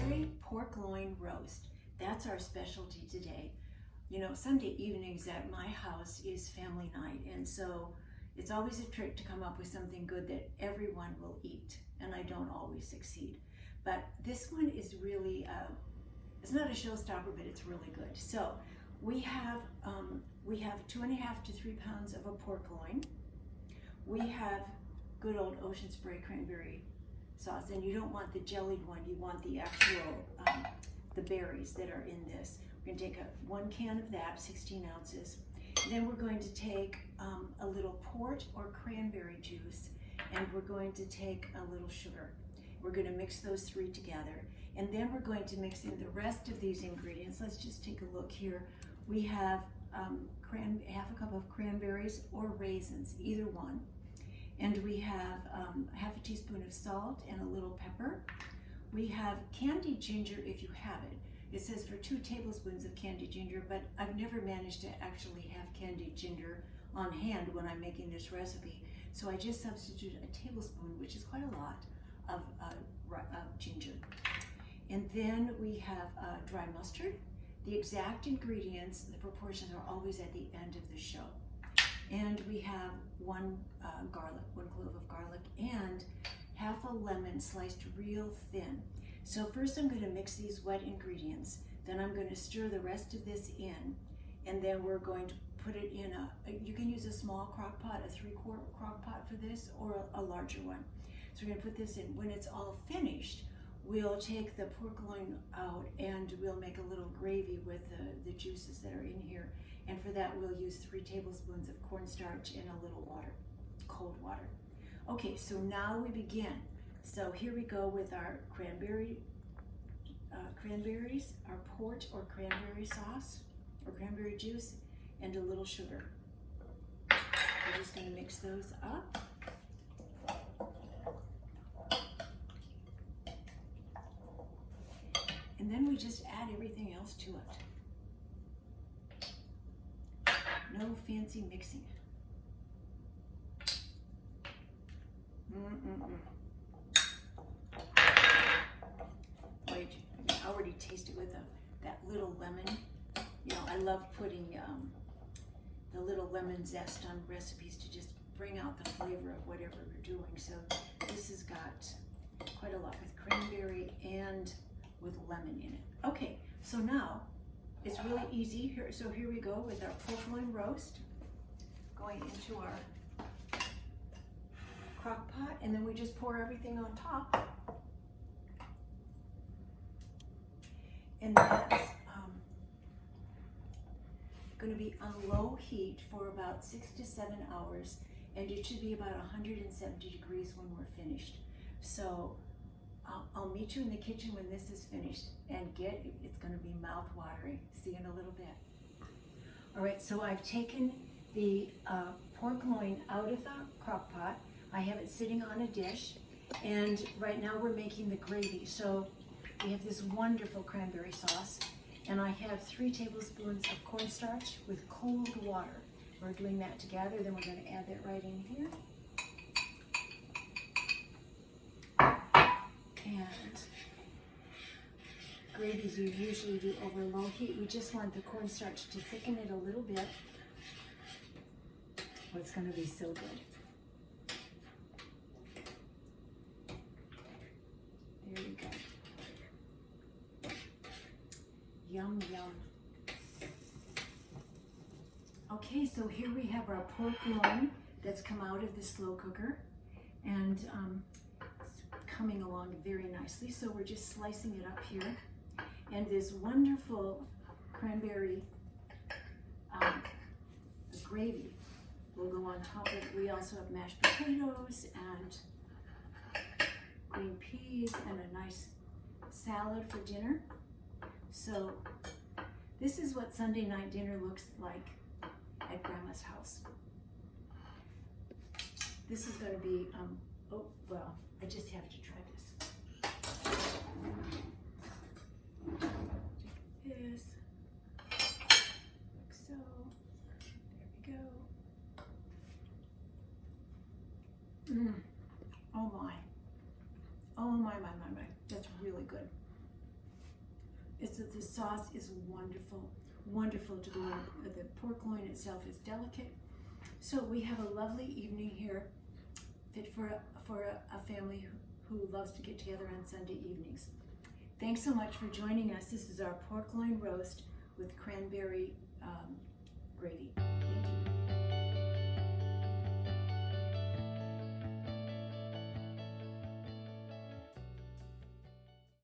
cranberry pork loin roast. That's our specialty today. You know, Sunday evenings at my house is family night, and so it's always a trick to come up with something good that everyone will eat, and I don't always succeed. But this one is really, it's not a showstopper, but it's really good. So we have 2.5 to 3 pounds of a pork loin. We have good old Ocean Spray cranberry sauce, and you don't want the jellied one, you want the actual, the berries that are in this. We're gonna take 1 can of that, 16 ounces. And then we're going to take a little port or cranberry juice, and we're going to take a little sugar. We're gonna mix those 3 together. And then we're going to mix in the rest of these ingredients. Let's just take a look here. We have half a cup of cranberries or raisins, either one. And we have half a teaspoon of salt and a little pepper. We have candied ginger if you have it. It says for 2 tablespoons of candied ginger, but I've never managed to actually have candied ginger on hand when I'm making this recipe. So I just substitute a tablespoon, which is quite a lot, of ginger. And then we have dry mustard. The exact ingredients, the proportions are always at the end of the show. And we have 1 clove of garlic, and half a lemon sliced real thin. So first I'm going to mix these wet ingredients, then I'm going to stir the rest of this in, and then we're going to put it in you can use a small crock pot, a 3-quart crock pot for this, or a larger one. So we're going to put this in. When it's all finished, we'll take the pork loin out and we'll make a little gravy with the juices that are in here. And for that, we'll use 3 tablespoons of cornstarch and a little water, cold water. Okay, so now we begin. So here we go with our cranberries, our port or cranberry sauce, or cranberry juice, and a little sugar. We're just gonna mix those up. And then we just add everything else to it. No fancy mixing. Wait, I already tasted with that little lemon. You know, I love putting the little lemon zest on recipes to just bring out the flavor of whatever we're doing. So this has got quite a lot with cranberry and with lemon in it. Okay, so now it's really easy here. So here we go with our pork loin roast going into our crock pot, and then we just pour everything on top. And that's going to be on low heat for about 6 to 7 hours, and it should be about 170 degrees when we're finished. So I'll meet you in the kitchen when this is finished, and it's going to be mouth-watering. See you in a little bit. All right, so I've taken the pork loin out of the crock pot. I have it sitting on a dish, and right now we're making the gravy. So we have this wonderful cranberry sauce, and I have 3 tablespoons of cornstarch with cold water. We're doing that together, then we're going to add that right in here. And gravies you usually do over low heat. We just want the cornstarch to thicken it a little bit. Oh, it's going to be so good. There you go. Yum, yum. Okay, so here we have our pork loin that's come out of the slow cooker, and it's coming along very nicely. So we're just slicing it up here, and this wonderful cranberry gravy will go on top of it. We also have mashed potatoes and green peas and a nice salad for dinner. So this is what Sunday night dinner looks like at Grandma's house. This is going to be, oh, well, I just have to try this. This, like so. There we go. Oh my. Oh my. That's really good. the sauce is wonderful, wonderful to go in. The pork loin itself is delicate. So we have a lovely evening here, fit for a family who loves to get together on Sunday evenings. Thanks so much for joining us. This is our pork loin roast with cranberry